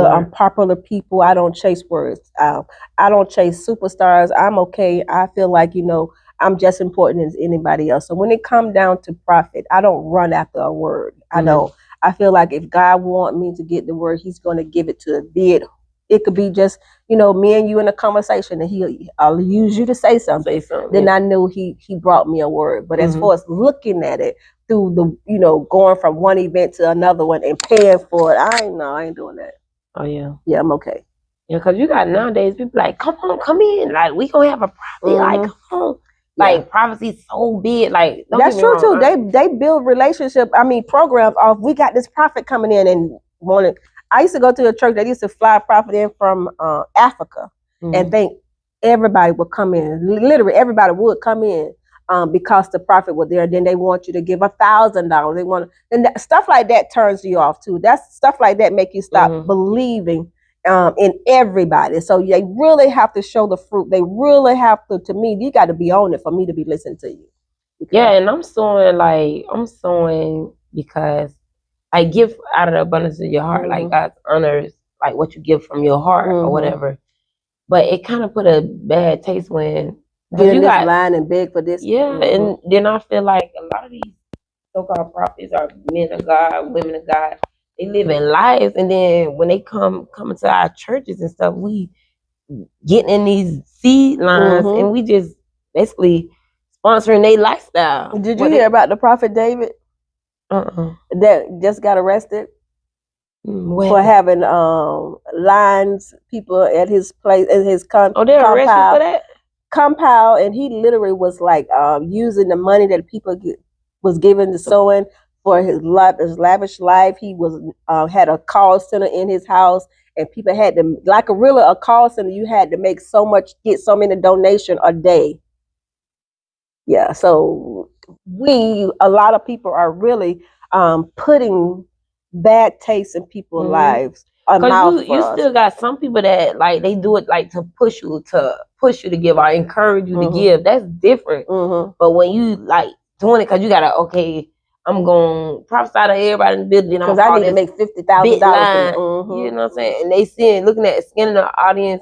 S2: unpopular people. I don't chase words. I don't chase superstars. I'm okay. I feel like, you know, I'm just important as anybody else. So when it comes down to prophet, I don't run after a word. I don't. I feel like if God wants me to get the word, he's going to give it to it. It could be just, you know, me and you in a conversation and I'll use you to say something. Then I knew he brought me a word. But as far as looking at it through the, you know, going from one event to another one and paying for it, I ain't doing that.
S1: Oh, yeah.
S2: Yeah, I'm okay.
S1: Yeah, because you got nowadays people like, come on, come in. Like, we going to have a prophet. Like, come on. Like, prophecy so big. Like,
S2: that's true, too. They build relationship, programs off, we got this prophet coming in and wanting. I used to go to a church that used to fly a prophet in from Africa and think everybody would come in. Literally, everybody would come in because the prophet was there. Then they want you to give $1,000. They want, and stuff like that turns you off too. That's stuff like that make you stop believing in everybody. So they really have to show the fruit. They really have to me, you got to be on it for me to be listening to you.
S1: Yeah, and I'm sowing because I give out of the abundance of your heart. Like God honors like what you give from your heart or whatever. But it kind of put a bad taste when
S2: you got line and beg for this.
S1: Yeah, and then I feel like a lot of these so-called prophets are men of God, women of God. They live in lives, and then when they come into our churches and stuff, we getting in these seed lines, and we just basically sponsoring their lifestyle.
S2: Did you hear about the prophet David? That just got arrested for having lines, people at his place, at his compound.
S1: They're arrested for that?
S2: Compound, and he literally was like using the money that people was given to sowing for his lavish life. He was had a call center in his house, and people had to, like a call center, you had to make get so many donations a day. Yeah, so a lot of people are really putting bad taste in people's lives.
S1: Because you still got some people that like they do it like to push you to give or encourage you to give. That's different. But when you like doing it because you gotta I'm gonna prophesy to everybody in the building
S2: because I need to make $50,000.
S1: You know what I'm saying? And they looking at scanning the audience.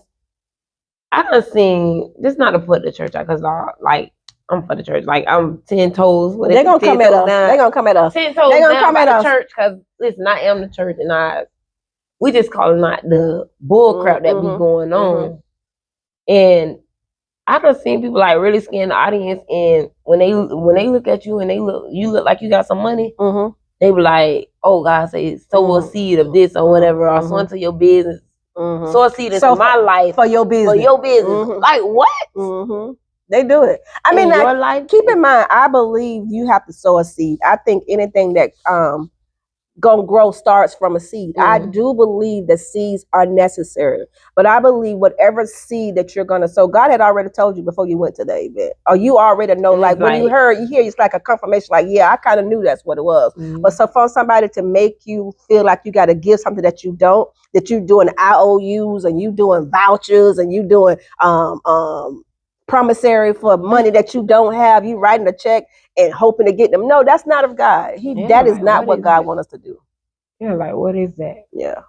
S1: I done seen, just not to put the church out because like I'm for the church. Like I'm 10 toes.
S2: They're gonna come at us. They're gonna come at us.
S1: 10 toes. They're gonna come at us. Church because listen, I am the church and we just call it not the bull crap that be going on. And I done seen people like really scan the audience, and when they look at you and you look like you got some money, they be like, oh, God say sow a seed of this or whatever, or sow into your business. Sow a seed into my life
S2: for your business.
S1: For your business. Like what?
S2: They do it. I mean,
S1: your life,
S2: keep in mind, I believe you have to sow a seed. I think anything that gonna grow starts from a seed. I do believe that seeds are necessary, but I believe whatever seed that you're gonna sow, God had already told you before you went to the event, or you already know. Like when you hear, it's like a confirmation. Like, yeah, I kind of knew that's what it was. But so for somebody to make you feel like you got to give something that you don't, that you doing IOUs and you doing vouchers and you doing promissory for money that you don't have, you writing a check and hoping to get them. No, that's not of God. That is not what God wants us to do.
S1: Yeah, like what is that?
S2: Yeah,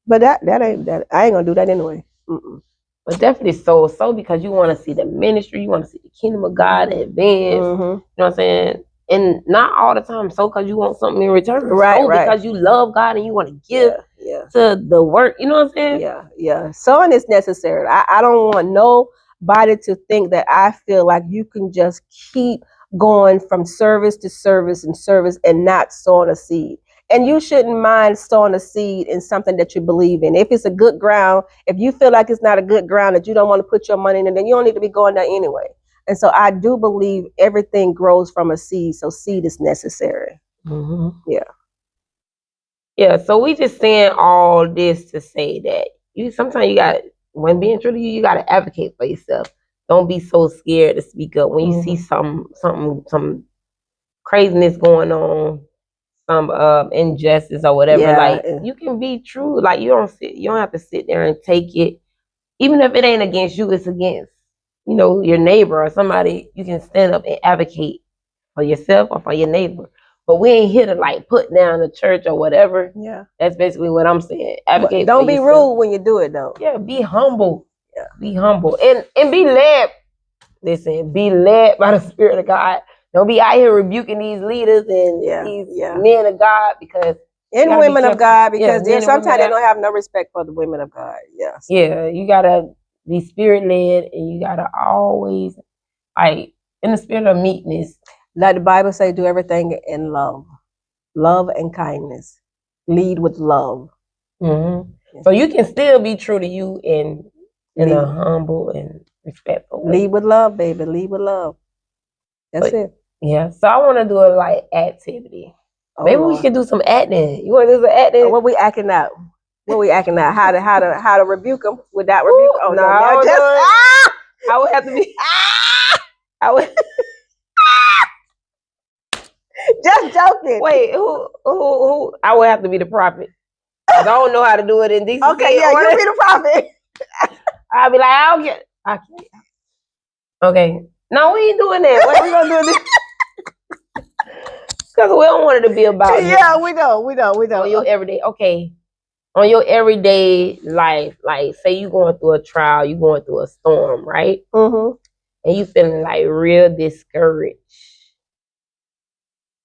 S2: but that ain't that. I ain't gonna do that anyway.
S1: But definitely so because you want to see the ministry, you want to see the kingdom of God advance. You know what I'm saying? And not all the time so because you want something in return. Right, because you love God and you want to give to the work. You know what I'm saying?
S2: Yeah. Sowing is necessary. I don't want nobody to think that I feel like you can just keep going from service to service and not sowing a seed. And you shouldn't mind sowing a seed in something that you believe in. If it's a good ground, if you feel like it's not a good ground, that you don't want to put your money in, then you don't need to be going there anyway. And so I do believe everything grows from a seed. So seed is necessary.
S1: Yeah. So we just saying all this to say that sometimes you got, when being true to you, you got to advocate for yourself. Don't be so scared to speak up when you see some craziness going on, some injustice or whatever. Like you can be true. Like you don't have to sit there and take it, even if it ain't against you, it's against your neighbor or somebody. You can stand up and advocate for yourself or for your neighbor. But we ain't here to like put down the church or whatever.
S2: Yeah,
S1: that's basically what I'm saying. Advocate.
S2: Don't be rude when you do it though.
S1: Yeah, be humble. Yeah, be humble and be led. Listen, be led by the Spirit of God. Don't be out here rebuking these leaders and these men of God
S2: and women of God, because sometimes they don't have no respect for the women of God. Yes.
S1: Yeah, you gotta be spirit led, and you gotta always like in the spirit of meekness.
S2: Like the Bible say, do everything in love and kindness. Lead with love.
S1: So you can still be true to you in a humble and respectful way.
S2: Lead with love, baby. Lead with love. That's it.
S1: Yeah. So I want to do a like activity. Maybe we can do some acting. You want to do some acting?
S2: What we acting out? How to rebuke them without rebuke?
S1: Oh no! I would have to be. I would.
S2: Just joking.
S1: Wait, who? I would have to be the prophet. I don't know how to do it in decency.
S2: Okay, yeah, you be the prophet.
S1: I'll be like, I can't. Okay. No, we ain't doing that. What we gonna do this? Because we don't want it to be about
S2: we don't.
S1: On your everyday, on your everyday life, like say you going through a trial, you going through a storm, right? And you feeling like real discouraged.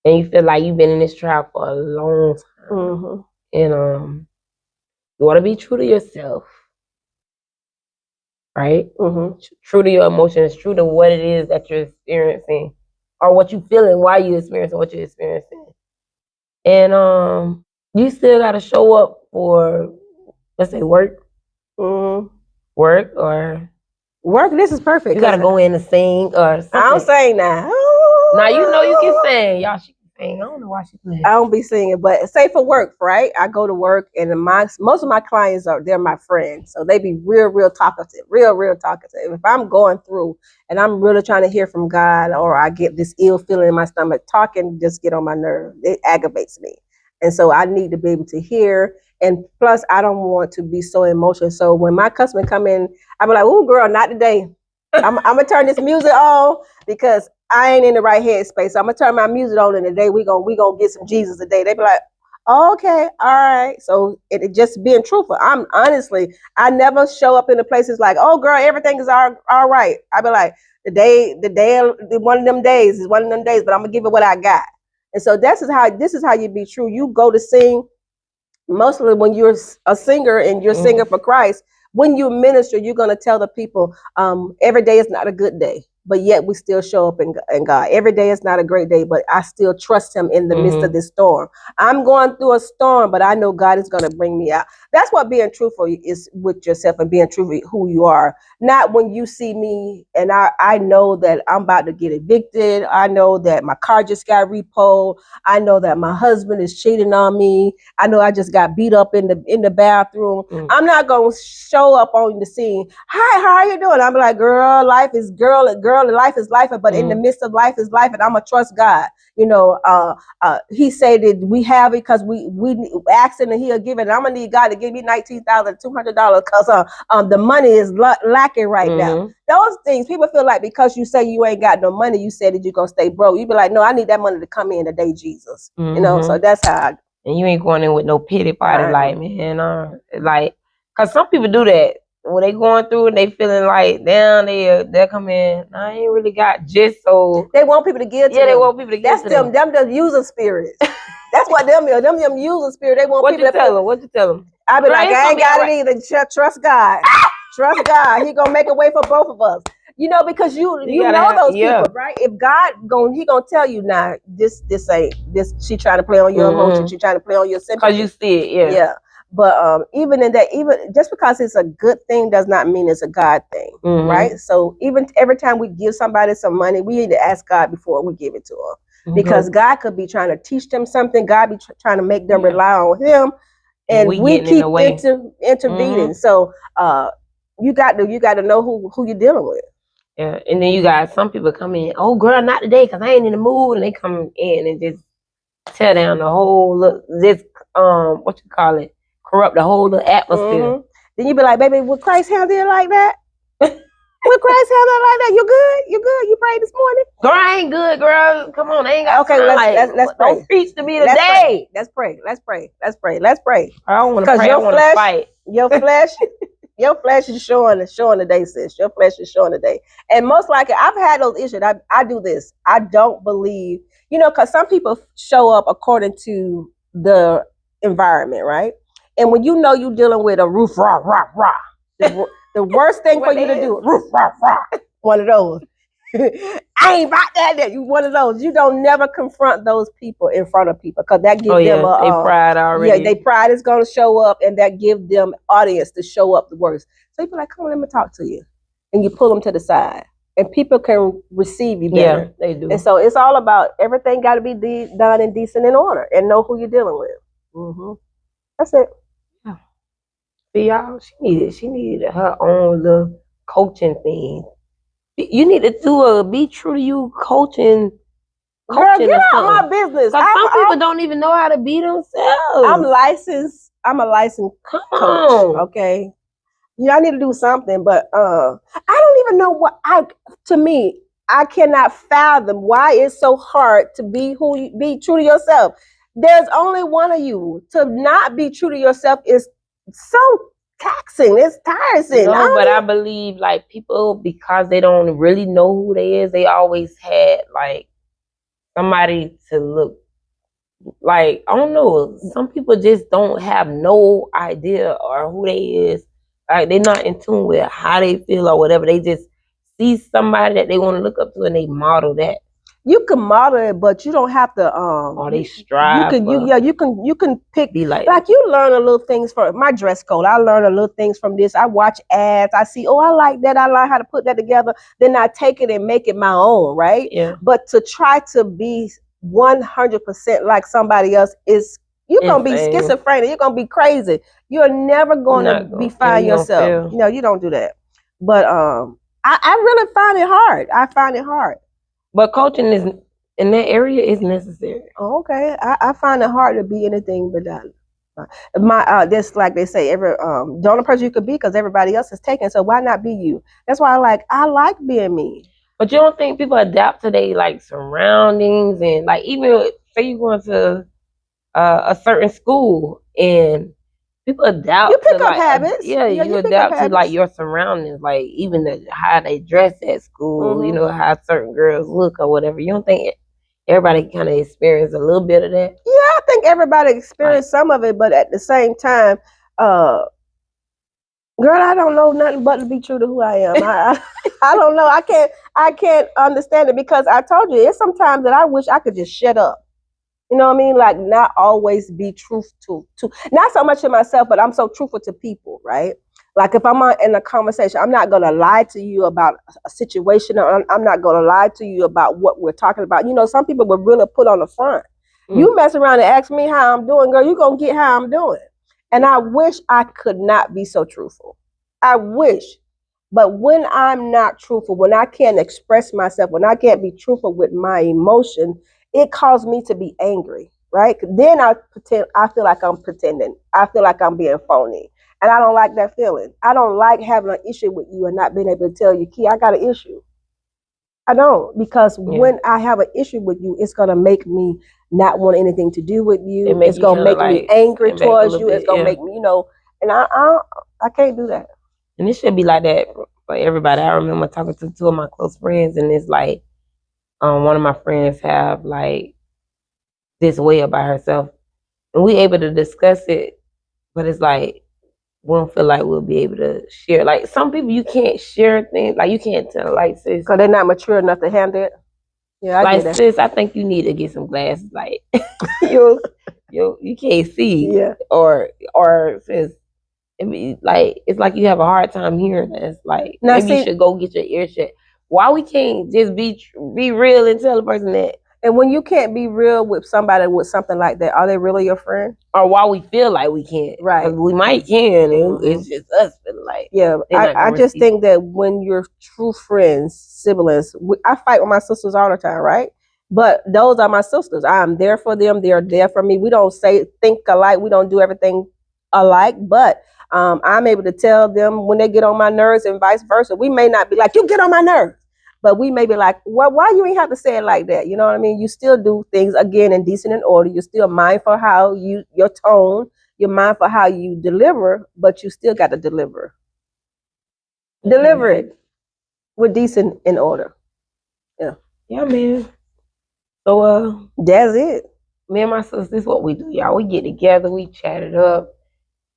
S1: And you feel like you've been in this trial for a long time. And you want to be true to yourself. Right? True to your emotions, true to what it is that you're experiencing or what you're feeling while you're experiencing what you're experiencing. And you still got to show up for, let's say, work. Work or...
S2: Work, this is perfect.
S1: You got to go in and sing or something.
S2: I don't sing now.
S1: Now you know you can sing. Y'all, she can sing. I don't know why she plays.
S2: I don't be singing, but say for work, right? I go to work and most of my clients they're my friends. So they be real talkative, real talkative. If I'm going through and I'm really trying to hear from God, or I get this ill feeling in my stomach, talking just get on my nerve. It aggravates me. And so I need to be able to hear. And plus, I don't want to be so emotional. So when my customer come in, I be like, "Oh, girl, not today. I'm gonna turn this music on because I ain't in the right headspace. So I'm gonna turn my music on, and today we gonna get some Jesus today." They be like, oh, "Okay, all right." So it just being truthful. I never show up in the places like, "Oh, girl, everything is all right." I be like, one of them days is one of them days, but I'm gonna give it what I got. And so this is how you be true. You go to sing. Mostly when you're a singer and you're singing for Christ, when you minister, you're going to tell the people every day is not a good day. but yet we still show up in God. Every day is not a great day, but I still trust him in the midst of this storm. I'm going through a storm, but I know God is going to bring me out. That's what being truthful is with yourself and being true with who you are. Not when you see me and I know that I'm about to get evicted. I know that my car just got repoed. I know that my husband is cheating on me. I know I just got beat up in the bathroom. I'm not going to show up on the scene. Hi, how are you doing? I'm like, girl, life is girl, life is life. But in the midst of life is life, and I'm going to trust God. You know, he said that we have it because we asking and he'll give it. And I'm gonna need God to give me $19,200 because the money is lacking right now. Those things, people feel like because you say you ain't got no money, you said that you're gonna stay broke. You be like, no, I need that money to come in today, Jesus. You know, so that's how.
S1: And you ain't going in with no pity party, like, man, like, cause some people do that when they going through and they feeling like, damn, they're coming. I ain't really got just so.
S2: They want people to give to them.
S1: They want people to give to them.
S2: That's them using spirits. That's what them is. Them using spirit. They want
S1: what
S2: people
S1: you tell them? What you tell them?
S2: I be like, I ain't got it either. Trust God. Trust God. He gonna make a way for both of us. You know, because you know those people, right? If God he gonna tell you now, this ain't this. She trying to play on your emotions. She trying to play on your sympathy.
S1: Because you see it,
S2: yeah. But even in that, even just because it's a good thing does not mean it's a God thing, right? So even every time we give somebody some money, we need to ask God before we give it to them, because God could be trying to teach them something. God be trying to make them rely on Him, and we keep intervening. So you got to know who you're dealing with.
S1: Yeah, and then you got some people come in. Oh, girl, not today, cause I ain't in the mood, and they come in and just tear down the whole what you call it, corrupt the whole atmosphere.
S2: Then you be like, baby, would Christ handle it like that? Would Christ handle it like that? You good? You good? You prayed this morning?
S1: Girl, I ain't good, girl. Come on, I ain't got
S2: okay. Let's pray.
S1: Don't preach to me today.
S2: Let's pray. Let's pray.
S1: I don't want to pray. I want to fight.
S2: Your flesh. Your flesh is showing the day, sis. Your flesh is showing the day. And most likely, I've had those issues. I do this. I don't believe, because some people show up according to the environment, right? And when you know you're dealing with a roof, rah, rah, rah, the worst thing for you to do, roof, rah, rah, one of those. I ain't about that. You one of those. You don't never confront those people in front of people, because that gives them
S1: they pride already.
S2: Yeah, they pride is going to show up, and that gives them audience to show up the worst. So you be like, come on, let me talk to you, and you pull them to the side, and people can receive you better.
S1: Yeah, they do.
S2: And so it's all about everything got to be done in decent and order, and know who you're dealing with. That's it.
S1: Yeah. See, y'all, she needed her own little coaching thing. You need to do a be true to you coaching.
S2: Girl, get out my business.
S1: Because some people don't even know how to be themselves.
S2: I'm licensed. I'm a licensed coach. Okay. I need to do something, but I don't even know to me, I cannot fathom why it's so hard to be true to yourself. There's only one of you. To not be true to yourself is so taxing. It's tiresome.
S1: No, but I believe like people, because they don't really know who they is, they always had like somebody to look like. I don't know. Some people just don't have no idea or who they is. Like they're not in tune with how they feel or whatever. They just see somebody that they want to look up to and they model that.
S2: You can model it, but you don't have to.
S1: Or they strive.
S2: You can pick.
S1: Be like
S2: you learn a little things from my dress code. I learn a little things from this. I watch ads. I see. Oh, I like that. I learn how to put that together. Then I take it and make it my own. Right.
S1: Yeah.
S2: But to try to be 100% like somebody else is. You're gonna be schizophrenic. You're gonna be crazy. You're never gonna be find yourself. You don't do that. But I really find it hard. I find it hard.
S1: But coaching is in that area is necessary.
S2: Oh, okay. I find it hard to be anything but that. Just like they say, the only person you could be, because everybody else is taken. So why not be you? That's why I like being me.
S1: But you don't think people adapt to their like surroundings, and like even say you going to a certain school and people adapt.
S2: You pick up habits.
S1: You adapt to like your surroundings, like even how they dress at school. How certain girls look or whatever. You don't think everybody kind of experience a little bit of that?
S2: Yeah, I think everybody experienced some of it, but at the same time, Girl, I don't know nothing but to be true to who I am. I don't know. I can't understand it because I told you it's sometimes that I wish I could just shut up. You know what I mean? Like not always be truthful to not so much to myself, but I'm so truthful to people, right? Like if I'm in a conversation, I'm not gonna lie to you about a situation, or I'm not gonna lie to you about what we're talking about. You know, some people would really put on the front. You mess around and ask me how I'm doing, girl, you gonna get how I'm doing. And I wish I could not be so truthful. I wish. But when I'm not truthful, when I can't express myself, when I can't be truthful with my emotion, it caused me to be angry, right? Then I feel like I'm pretending. I feel like I'm being phony. And I don't like that feeling. I don't like having an issue with you and not being able to tell you, Key, I got an issue. I don't, because when I have an issue with you, it's gonna make me not want anything to do with you. It's gonna make me angry towards you. It's gonna make me, you know, and I can't do that.
S1: And it should be like that for everybody. I remember talking to two of my close friends, and it's like, one of my friends have like this way about herself, and we able to discuss it, but it's like we don't feel like we'll be able to share. Like some people, you can't share things. Like you can't tell, like sis,
S2: because they're not mature enough to handle it. Yeah, I get that.
S1: Sis, I think you need to get some glasses. Like you can't see.
S2: Yeah.
S1: Or sis, like it's like you have a hard time hearing this. Like
S2: now,
S1: maybe you should go get your ear checked. Why we can't just be real and tell the person that?
S2: And when you can't be real with somebody with something like that, are they really your friend?
S1: Or why we feel like we can't?
S2: Right.
S1: We might can. It's just us feeling like.
S2: Yeah. I just think that when you're true friends, siblings, I fight with my sisters all the time, right? But those are my sisters. I'm there for them. They're there for me. We don't think alike. We don't do everything alike, but I'm able to tell them when they get on my nerves and vice versa. We may not be like, you get on my nerves. But we may be like, well, why you ain't have to say it like that? You know what I mean? You still do things, again, in decent and order. You're still mindful how your tone, you're mindful how you deliver, but you still got to deliver. Deliver it with decent and order. Yeah.
S1: Yeah, man. So,
S2: that's it.
S1: Me and my sisters, this is what we do, y'all. We get together, we chat it up.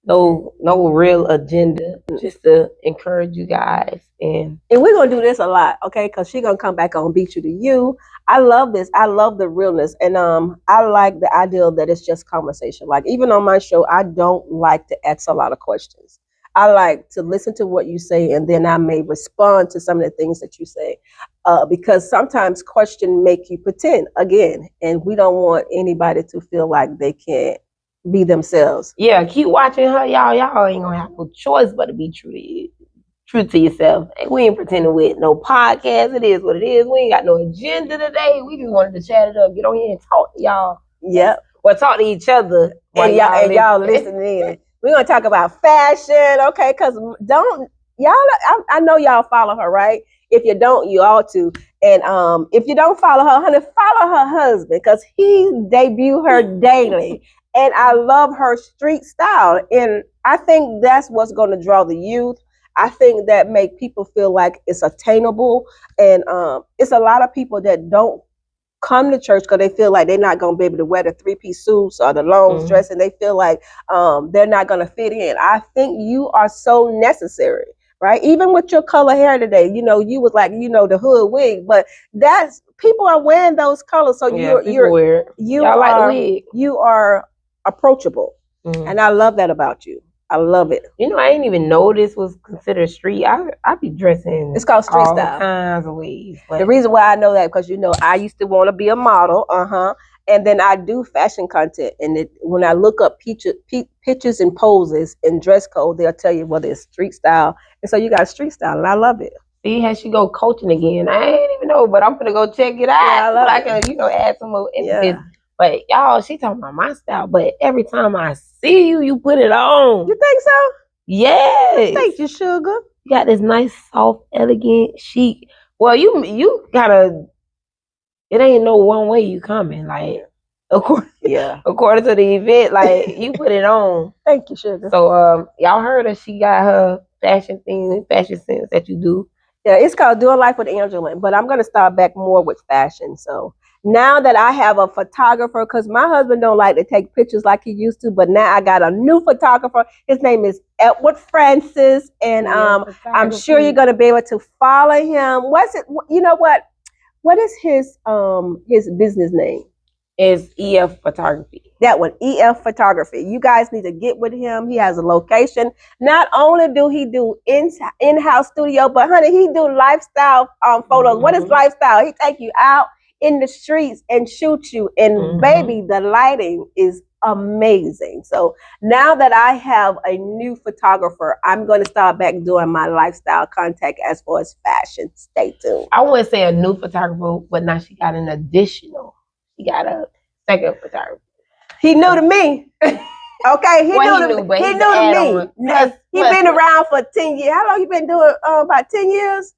S1: No real agenda, just to encourage you guys. And
S2: we're going to do this a lot, okay? Because she's going to come back on Beat You to You. I love this. I love the realness. And I like the idea that it's just conversation. Like, even on my show, I don't like to ask a lot of questions. I like to listen to what you say, and then I may respond to some of the things that you say. Because sometimes questions make you pretend, again. And we don't want anybody to feel like they can't be themselves.
S1: Yeah, keep watching her, y'all. Y'all ain't gonna have no choice but to be true to you, true to yourself. And we ain't pretending with no podcast. It is what it is. We ain't got no agenda today. We just wanted to chat it up, get on here and talk to y'all.
S2: Yep.
S1: Or talk to each other.
S2: And y'all listening in. We're gonna talk about fashion, okay? Because I know y'all follow her, right? If you don't, you ought to. And if you don't follow her, honey, follow her husband, because he debut her daily. And I love her street style. And I think that's what's going to draw the youth. I think that make people feel like it's attainable. And it's a lot of people that don't come to church because they feel like they're not going to be able to wear the 3-piece suits or the long dress. And they feel like they're not going to fit in. I think you are so necessary. Right? Even with your color hair today, you know, you was like, you know, the hood wig, but that's, people are wearing those colors. So you are approachable. And I love that about you. I love it.
S1: You know, I didn't even know this was considered street. I be dressing.
S2: It's called street style.
S1: All kinds of ways.
S2: The reason why I know that, because, you know, I used to want to be a model. And then I do fashion content. And when I look up pictures and poses and dress code, they'll tell you whether it's street style. And so you got street style, and I love it.
S1: See how she go coaching again. I ain't even know, but I'm gonna go check it out.
S2: Yeah, I love it.
S1: I can, you know, add some more emphasis. Yeah. But y'all, she talking about my style. But every time I see you, you put it on.
S2: You think so?
S1: Yes.
S2: Thank you, sugar.
S1: You got this nice, soft, elegant, chic. Well, you gotta. It ain't no one way you coming. Like, according to the event, like, you put it on.
S2: Thank you, sugar.
S1: So y'all heard her. She got her fashion thing, fashion sense that you do.
S2: Yeah, it's called Doing Life with Angela. But I'm gonna start back more with fashion. So Now that I have a photographer, because my husband don't like to take pictures like he used to, but now I got a new photographer. His name is Edward Francis, and I'm sure you're gonna be able to follow him. What's it? You know what? What is his business name?
S1: Is EF Photography.
S2: That one, EF Photography. You guys need to get with him. He has a location. Not only do he do in-house studio, but honey, he do lifestyle photos. Mm-hmm. What is lifestyle? He take you out in the streets and shoot you. And baby, the lighting is amazing. So now that I have a new photographer, I'm going to start back doing my lifestyle contact as far as fashion. Stay tuned.
S1: I wouldn't say a new photographer, but now she got an additional. She got a second photographer.
S2: He new to me. Okay, he knew to me. He been around for 10 years. How long you been doing? About 10 years.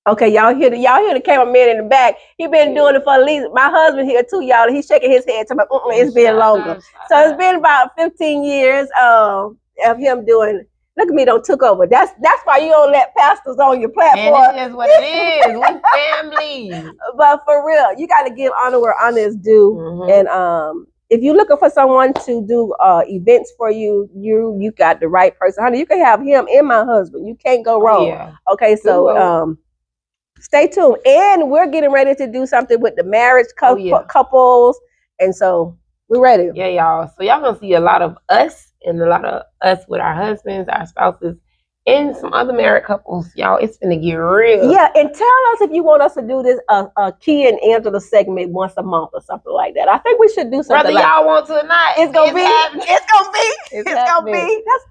S2: Okay, y'all hear the cameraman in the back. He been doing it for at least. My husband here too, y'all. He's shaking his head. Talking about, it's been longer. So it's been about 15 years of him doing. Look at me, don't took over. That's why you don't let pastors on your platform.
S1: And it is what it is. We family.
S2: But for real, you got to give honor where honor is due. Mm-hmm. And if you're looking for someone to do events for you, you got the right person. Honey, you can have him and my husband. You can't go wrong. Yeah. Okay, so stay tuned. And we're getting ready to do something with the marriage couples. And so we're ready.
S1: Yeah, y'all. So y'all gonna see a lot of us and a lot of us with our husbands, our spouses, and some other married couples. Y'all, it's gonna get real.
S2: Yeah, and tell us if you want us to do this key and Angela segment once a month or something like that. I think we should do something.
S1: Whether y'all want to or not,
S2: it's gonna be.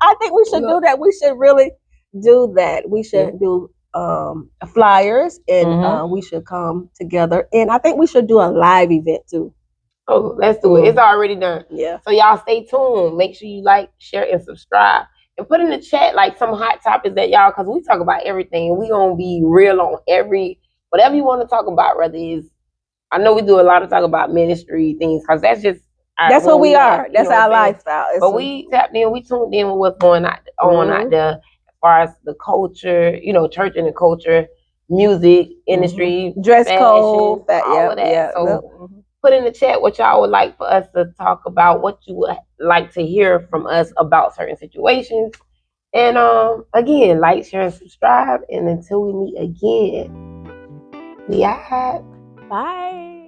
S2: I think we should do that. We should really do that. We should do flyers, and we should come together. And I think we should do a live event too.
S1: Oh, let's do it. It's already done.
S2: Yeah.
S1: So y'all stay tuned. Make sure you like, share, and subscribe. And put in the chat like some hot topics that y'all, because we talk about everything. We gonna be real on whatever you want to talk about, whether it's, I know we do a lot of talk about ministry things, because that's just
S2: that's who we are. That's our lifestyle.
S1: But we tapped in, we tuned in with what's going on out there as far as the culture, church and the culture, music, industry,
S2: dress
S1: fashion,
S2: code,
S1: all of that.
S2: Yeah,
S1: so put in the chat what y'all would like for us to talk about, what you would like to hear from us about certain situations. And again, like, share, and subscribe. And until we meet again, we out.
S2: Bye.